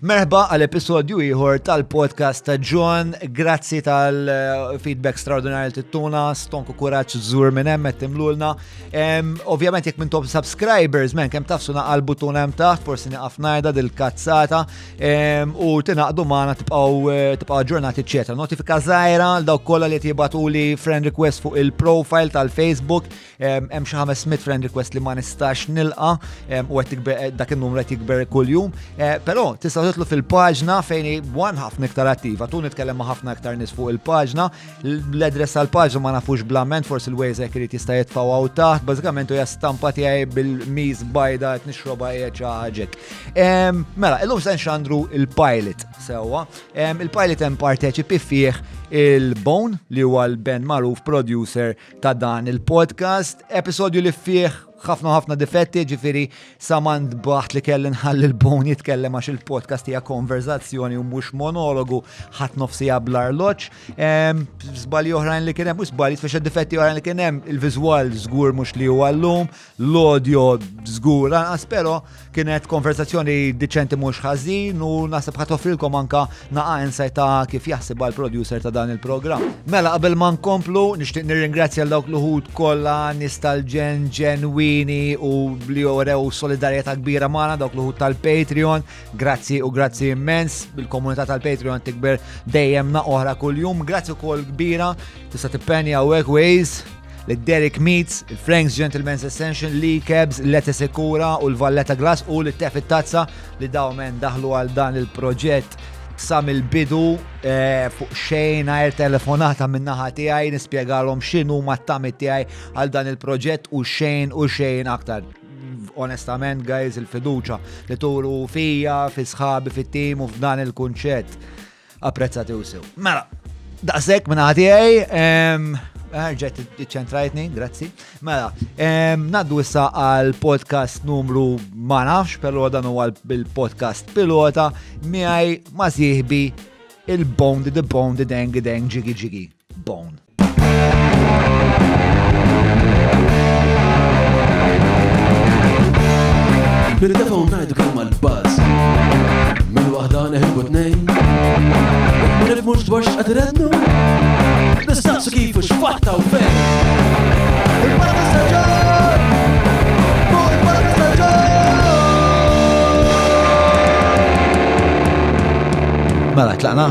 Merħba għal-episodju ieħor tal-podcast ta' Jon, grazzi tal-feedback straordinarju tittuna, stonku kuraġġ żur minn hemm qed timlulna. Ovvjament jekk mintom subscribers kemm tafsu naqal butun hemm taħt, forsi nieqaf ngħidha dil-kazzata u tingħaqdu magħna tibqgħu aġġornati ċetra. Notifika żgħira għal dawk kollha li jibatuli friend request fuq il-profile tal-Facebook. Hemm xi 500 friend request li ma nistax nilqa' u qed dak in-numru qed jikber kuljum. Però tistgħu titlu fil-paġna fejn ħafna iktar attiva. Tu nitkellem ma' ħafna iktar nies fuq il-paġna. L-adress tal-paġna ma nafux blamment, forsi l-wejżek irid jista' jitfgħu hawn taħt. Bażikament hija stampa tiegħi bil-miż bajda qed nixroba qiegħed xi ħaġek. Mela, illum se nxandru il-pilot sewwa. Il-pilot hemm parteċipi fih il-Bone li huwa l-band magħruf producer ta' dan il-podcast. Episodju li fih ħafna difetti, ġifieri samand baħt li kelli nħalli l-Bone jitkellem għax il-podcast hija konverzazzjoni u mhux monologu ħadd nofsija bl-arlogg. Żbalji oħrajn li kien hemm, mhux żbalji tfexxa difetti oħrajn li kien hemm, il-viżwal żgur mhux li huwa llum, l-audio żgur anqas, però kienet konverzazzjoni diċenti mhux ħażin u naħseb ħadd offrilkom anke naqa' insight ta' kif jaħseb għall-producer ta' dan il-programm. Mela qabel ma nkomplu nixtieq nirringrazzja l dawk l-uħud kollha nies ġenwini u li jorew solidarjetà kbira magħna dawk l-uħud tal-Patreon. Grazzi u grazzi immens, il-komunità tal-Patreon tikber dejjem oħra kuljum. Grazzi wkoll kbira tista' tippenja hawnhekk ways l-Derek Meats, il-Frank's Gentleman's Essential, Lee Kebs, l-Lete Sekura u l-Valletta Glass u l-Tef it-Tazza li dawmen daħlu għal dan il-proġett sa mill-bidu fuq xejn għajr telefonata min-naħa tiegħi nispjegalhom x'inhu mat-tagħmiet tiegħi għal dan il-proġett u xejn aktar. Onestament, guys, il-fiduċa li turu fija, fi sħabi, fit-tim u f'dan il-kunċett. Apprezzati u sew. Mela, daqshekk minn tiegħi ġejt iċċentrajtni, grazzi. Mela, naddu issa għal podcast numru ma nafx, però dan huwa il-podcast pilota miegħi ma' sieħbi il-Bone the Bone the Dang Dang Jiggy Jiggy Bone. Bil-telefon ngħidu kemm mal-buzz mill-waħda neħibu tnejn. Ma nifhmux dwar x'qed irednu. Nistaqsu kif u x'fatta u fejn. Il-podcast ta' Jon! Il-podcast ta' Jon! Mela, tlaqna?